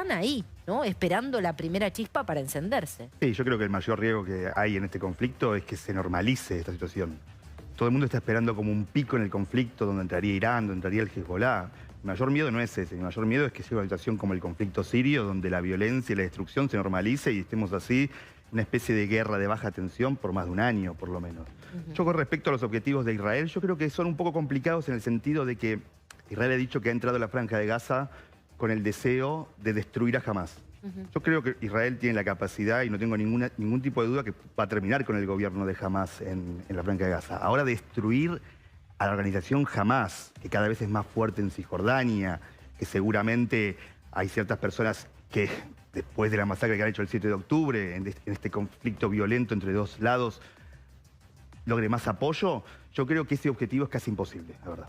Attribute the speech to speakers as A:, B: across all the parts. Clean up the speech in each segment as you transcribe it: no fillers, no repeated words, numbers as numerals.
A: están ahí, ¿no? Esperando la primera chispa para encenderse.
B: Sí, yo creo que el mayor riesgo que hay en este conflicto es que se normalice esta situación. Todo el mundo está esperando como un pico en el conflicto donde entraría Irán, donde entraría el Hezbollah. Mi mayor miedo no es ese, mi mayor miedo es que sea una situación como el conflicto sirio, donde la violencia y la destrucción se normalice y estemos así, una especie de guerra de baja tensión por más de un año, por lo menos. Yo con respecto a los objetivos de Israel, yo creo que son un poco complicados en el sentido de que Israel ha dicho que ha entrado a la Franja de Gaza con el deseo de destruir a Hamás. Yo creo que Israel tiene la capacidad, y no tengo ningún tipo de duda, que va a terminar con el gobierno de Hamás en la Franja de Gaza. Ahora destruir a la organización Hamás, que cada vez es más fuerte en Cisjordania, que seguramente hay ciertas personas que después de la masacre que han hecho el 7 de octubre, en este conflicto violento entre dos lados, logre más apoyo, yo creo que ese objetivo es casi imposible, la verdad.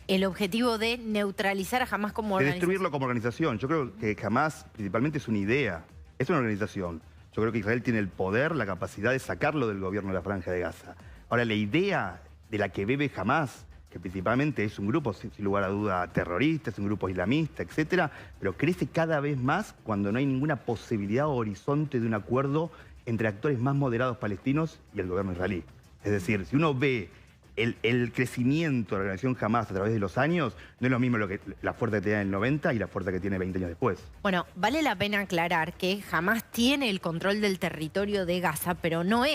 A: El objetivo de neutralizar a Hamás como organización.
B: De destruirlo como organización. Yo creo que Hamás principalmente es una idea, es una organización. Yo creo que Israel tiene el poder, la capacidad de sacarlo del gobierno de la Franja de Gaza. Ahora, la idea de la que bebe Hamás, que principalmente es un grupo, sin lugar a duda, terrorista, es un grupo islamista, etcétera, pero crece cada vez más cuando no hay ninguna posibilidad o horizonte de un acuerdo entre actores más moderados palestinos y el gobierno israelí. Es decir, si uno ve el crecimiento de la organización Hamás a través de los años, no es lo mismo la fuerza que tenía en el 90 y la fuerza que tiene 20 años después.
A: Bueno, vale la pena aclarar que Hamás tiene el control del territorio de Gaza, pero no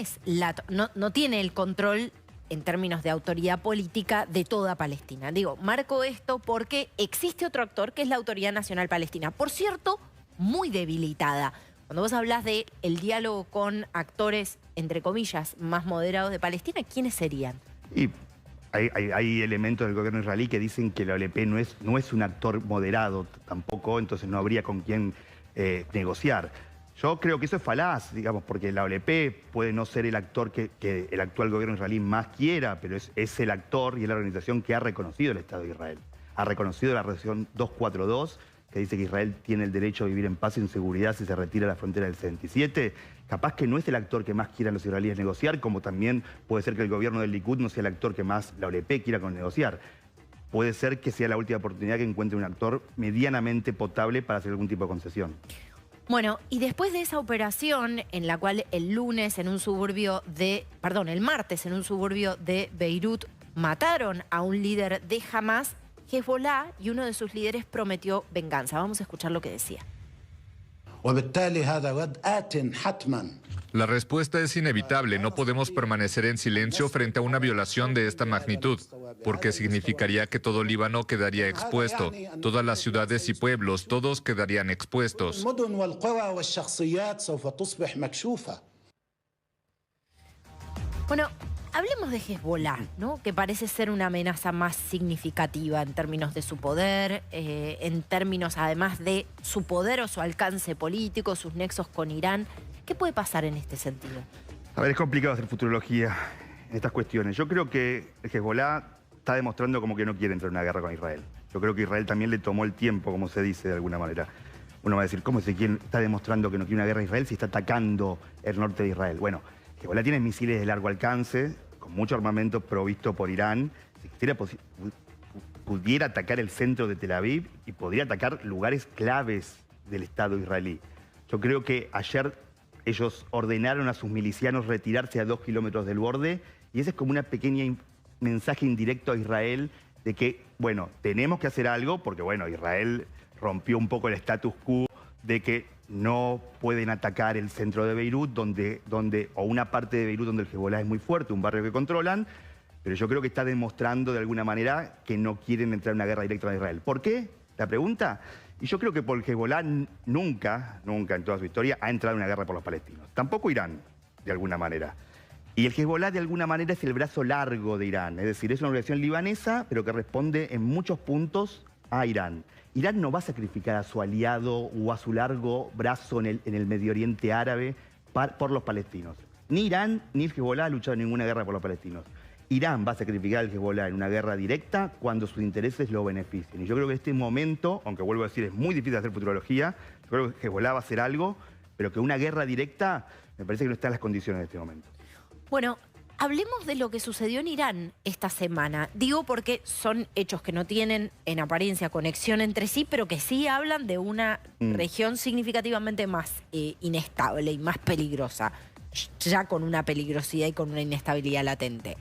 A: tiene el control en términos de autoridad política de toda Palestina. Digo, marco esto porque existe otro actor que es la Autoridad Nacional Palestina. Por cierto, muy debilitada. Cuando vos hablas del diálogo con actores, entre comillas, más moderados de Palestina, ¿quiénes serían?
B: Y hay elementos del gobierno israelí que dicen que la OLP no es un actor moderado tampoco, entonces no habría con quién negociar. Yo creo que eso es falaz, digamos, porque la OLP puede no ser el actor que el actual gobierno israelí más quiera, pero es el actor y es la organización que ha reconocido el Estado de Israel. Ha reconocido la resolución 242, que dice que Israel tiene el derecho a vivir en paz y en seguridad si se retira a la frontera del 77. Capaz que no es el actor que más quieran los israelíes negociar, como también puede ser que el gobierno del Likud no sea el actor que más la OLP quiera negociar. Puede ser que sea la última oportunidad que encuentre un actor medianamente potable para hacer algún tipo de concesión.
A: Bueno, y después de esa operación en la cual el martes en un suburbio de Beirut mataron a un líder de Hamás, Hezbollah y uno de sus líderes prometió venganza. Vamos a escuchar lo que decía.
C: La respuesta es inevitable. No podemos permanecer en silencio frente a una violación de esta magnitud, porque significaría que todo Líbano quedaría expuesto. Todas las ciudades y pueblos, todos quedarían expuestos.
A: Bueno, hablemos de Hezbollah, ¿no? Que parece ser una amenaza más significativa en términos de su poder, en términos además de su poder o su alcance político, sus nexos con Irán. ¿Qué puede pasar en este sentido?
B: A ver, es complicado hacer futurología en estas cuestiones. Yo creo que el Hezbollah está demostrando como que no quiere entrar en una guerra con Israel. Yo creo que Israel también le tomó el tiempo, como se dice de alguna manera. Uno va a decir, ¿cómo está demostrando que no quiere una guerra a Israel si está atacando el norte de Israel? Bueno, Hezbollah tiene misiles de largo alcance, con mucho armamento provisto por Irán. Si pudiera atacar el centro de Tel Aviv y podría atacar lugares claves del Estado israelí. Yo creo que ayer ellos ordenaron a sus milicianos retirarse a 2 kilómetros del borde y ese es como una pequeña mensaje indirecto a Israel de que, bueno, tenemos que hacer algo porque, bueno, Israel rompió un poco el status quo de que no pueden atacar el centro de Beirut, o una parte de Beirut donde el Hezbollah es muy fuerte, un barrio que controlan, pero yo creo que está demostrando de alguna manera que no quieren entrar en una guerra directa con Israel. ¿Por qué? La pregunta. Y yo creo que por el Hezbollah nunca en toda su historia ha entrado en una guerra por los palestinos. Tampoco Irán, de alguna manera. Y el Hezbollah de alguna manera es el brazo largo de Irán. Es decir, es una organización libanesa, pero que responde en muchos puntos a Irán. Irán no va a sacrificar a su aliado o a su largo brazo en el Medio Oriente árabe por los palestinos. Ni Irán ni el Hezbollah han luchado en ninguna guerra por los palestinos. Irán va a sacrificar al Hezbollah en una guerra directa cuando sus intereses lo beneficien. Y yo creo que en este momento, aunque vuelvo a decir, es muy difícil hacer futurología, yo creo que Hezbollah va a hacer algo, pero que una guerra directa me parece que no está en las condiciones en este momento.
A: Bueno, Hablemos de lo que sucedió en Irán esta semana. Digo porque son hechos que no tienen en apariencia conexión entre sí, pero que sí hablan de una región significativamente más inestable y más peligrosa, ya con una peligrosidad y con una inestabilidad latente.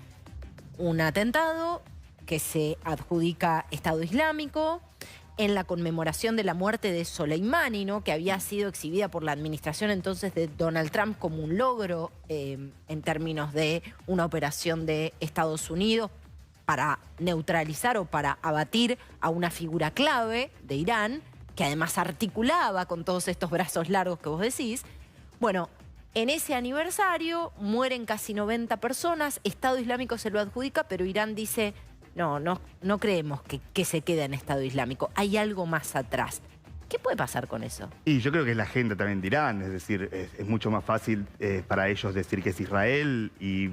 A: Un atentado que se adjudica Estado Islámico en la conmemoración de la muerte de Soleimani, ¿no?, que había sido exhibida por la administración entonces de Donald Trump como un logro en términos de una operación de Estados Unidos para neutralizar o para abatir a una figura clave de Irán, que además articulaba con todos estos brazos largos que vos decís. Bueno, en ese aniversario mueren casi 90 personas, Estado Islámico se lo adjudica, pero Irán dice: no creemos que se quede en Estado Islámico, hay algo más atrás. ¿Qué puede pasar con eso?
B: Y yo creo que es la agenda también de Irán, es decir, es mucho más fácil para ellos decir que es Israel y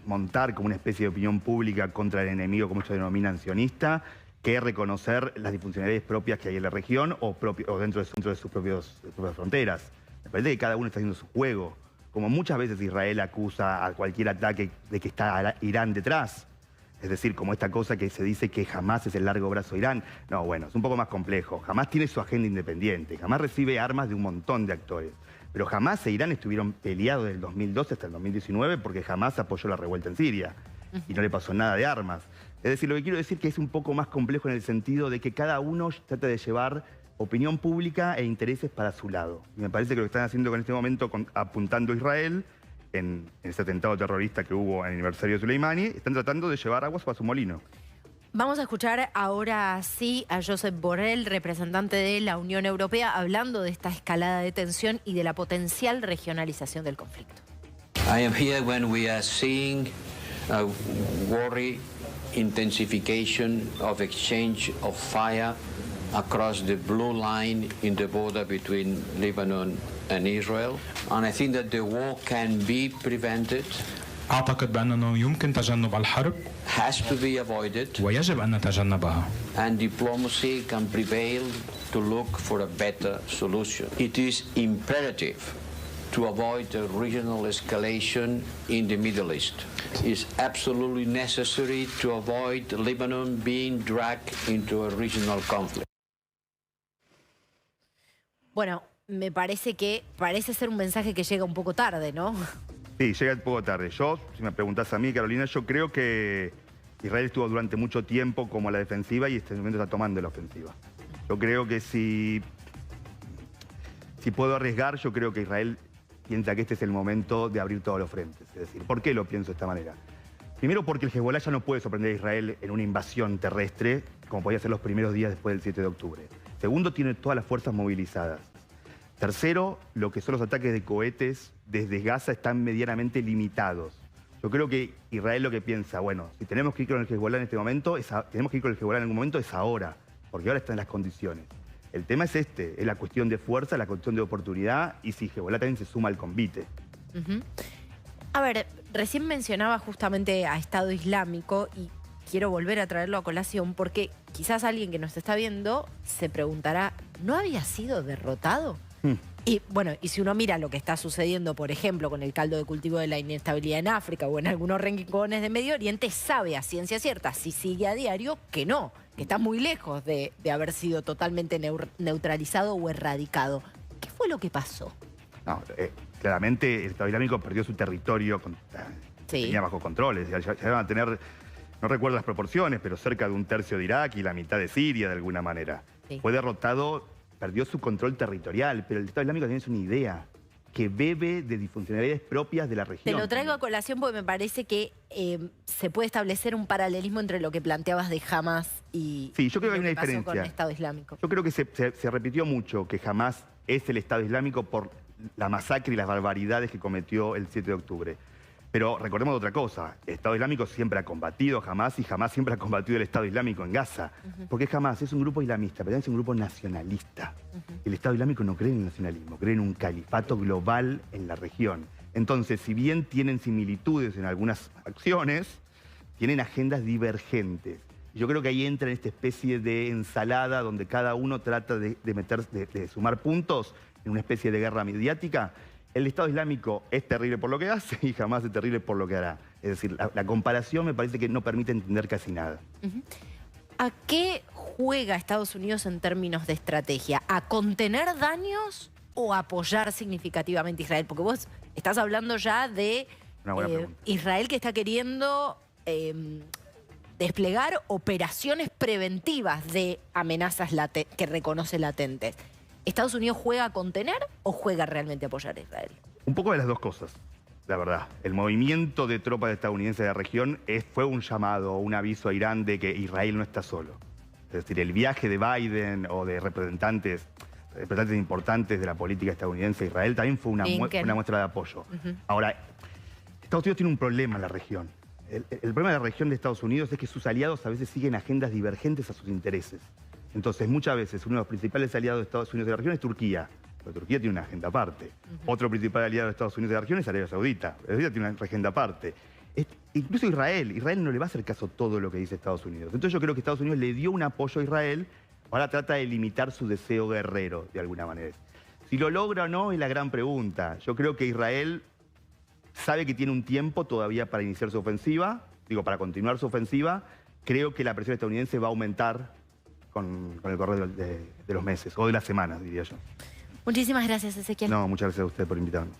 B: montar como una especie de opinión pública contra el enemigo, como ellos denominan, sionista, que reconocer las disfuncionalidades propias que hay en la región o dentro de sus propias fronteras. Me parece que cada uno está haciendo su juego. Como muchas veces Israel acusa a cualquier ataque de que está Irán detrás. Es decir, como esta cosa que se dice que Hamás es el largo brazo de Irán. No, bueno, es un poco más complejo. Hamás tiene su agenda independiente. Hamás recibe armas de un montón de actores. Pero Hamás e Irán estuvieron peleados desde el 2012 hasta el 2019 porque Hamás apoyó la revuelta en Siria. Y no le pasó nada de armas. Es decir, lo que quiero decir es que es un poco más complejo en el sentido de que cada uno trata de llevar opinión pública e intereses para su lado. Y me parece que lo que están haciendo en este momento, apuntando a Israel, en ese atentado terrorista que hubo en el aniversario de Soleimani, están tratando de llevar aguas para su molino.
A: Vamos a escuchar ahora sí a Josep Borrell, representante de la Unión Europea, hablando de esta escalada de tensión y de la potencial regionalización del conflicto.
D: I am here when we are seeing a worry intensification of exchange of fire across the blue line in the border between Lebanon and Israel. And I think that the war can be prevented.
E: أعتقد بأنه يمكن تجنب الحرب
D: Has to be avoided.
E: ويجب أن نتجنبها.
D: And diplomacy can prevail to look for a better solution. It is imperative to avoid a regional escalation in the Middle East. It's absolutely necessary to avoid Lebanon being dragged into a regional conflict.
A: Bueno, me parece que parece ser un mensaje que llega un poco tarde, ¿no?
B: Sí, llega un poco tarde. Yo, si me preguntás a mí, Carolina, yo creo que Israel estuvo durante mucho tiempo como a la defensiva y este momento está tomando la ofensiva. Yo creo que si puedo arriesgar, yo creo que Israel piensa que este es el momento de abrir todos los frentes. Es decir, ¿por qué lo pienso de esta manera? Primero porque el Hezbollah ya no puede sorprender a Israel en una invasión terrestre, como podía ser los primeros días después del 7 de octubre. Segundo, tiene todas las fuerzas movilizadas. Tercero, lo que son los ataques de cohetes desde Gaza están medianamente limitados. Yo creo que Israel lo que piensa, bueno, si tenemos que ir con el Hezbollah en este momento, tenemos que ir con el Hezbollah en algún momento, es ahora, porque ahora están las condiciones. El tema es es la cuestión de fuerza, la cuestión de oportunidad y si Hezbollah también se suma al convite.
A: A ver, recién mencionaba justamente a Estado Islámico y quiero volver a traerlo a colación porque quizás alguien que nos está viendo se preguntará, ¿no había sido derrotado? Y bueno, y si uno mira lo que está sucediendo, por ejemplo, con el caldo de cultivo de la inestabilidad en África o en algunos rincones de Medio Oriente, sabe a ciencia cierta, si sigue a diario, que no, que está muy lejos de haber sido totalmente neutralizado o erradicado. ¿Qué fue lo que pasó?
B: No, claramente el Estado Islámico perdió su territorio, tenía bajo control, ya van a tener, no recuerdo las proporciones, pero cerca de un tercio de Irak y la mitad de Siria de alguna manera. Sí. Fue derrotado, perdió su control territorial, pero el Estado Islámico tiene una idea que bebe de disfuncionalidades propias de la región.
A: Te lo traigo a colación porque me parece que se puede establecer un paralelismo entre lo que planteabas de Hamás y
B: sí, yo creo que hay una
A: pasó
B: diferencia
A: con el Estado Islámico.
B: Yo creo que se repitió mucho que Hamás es el Estado Islámico por la masacre y las barbaridades que cometió el 7 de octubre. Pero recordemos otra cosa, el Estado Islámico siempre ha combatido a Hamás y Hamás siempre ha combatido el Estado Islámico en Gaza. Porque Hamás es un grupo islamista, pero es un grupo nacionalista. El Estado Islámico no cree en el nacionalismo, cree en un califato global en la región. Entonces, si bien tienen similitudes en algunas acciones, tienen agendas divergentes. Yo creo que ahí entra en esta especie de ensalada donde cada uno trata de sumar puntos en una especie de guerra mediática. el Estado Islámico es terrible por lo que hace y jamás es terrible por lo que hará. Es decir, la comparación me parece que no permite entender casi nada.
A: ¿A qué juega Estados Unidos en términos de estrategia? ¿A contener daños o a apoyar significativamente a Israel? Porque vos estás hablando ya de
B: Una buena pregunta.
A: Israel que está queriendo desplegar operaciones preventivas de amenazas que reconoce latentes. ¿Estados Unidos juega a contener o juega realmente a apoyar a Israel?
B: Un poco de las dos cosas, la verdad. El movimiento de tropas estadounidenses de la región fue un llamado, un aviso a Irán de que Israel no está solo. Es decir, el viaje de Biden o de representantes importantes de la política estadounidense a Israel también fue una muestra de apoyo. Ahora, Estados Unidos tiene un problema en la región. El problema de la región de Estados Unidos es que sus aliados a veces siguen agendas divergentes a sus intereses. Entonces, muchas veces, uno de los principales aliados de Estados Unidos de la región es Turquía. Pero Turquía tiene una agenda aparte. Otro principal aliado de Estados Unidos de la región es Arabia Saudita. Arabia Saudita tiene una agenda aparte. Incluso Israel no le va a hacer caso a todo lo que dice Estados Unidos. Entonces yo creo que Estados Unidos le dio un apoyo a Israel, ahora trata de limitar su deseo guerrero, de alguna manera. Si lo logra o no es la gran pregunta. Yo creo que Israel sabe que tiene un tiempo todavía para iniciar su ofensiva, para continuar su ofensiva. Creo que la presión estadounidense va a aumentar con el correr de los meses, o de las semanas, diría yo.
A: Muchísimas gracias, Ezequiel.
B: No, muchas gracias a usted por invitarme.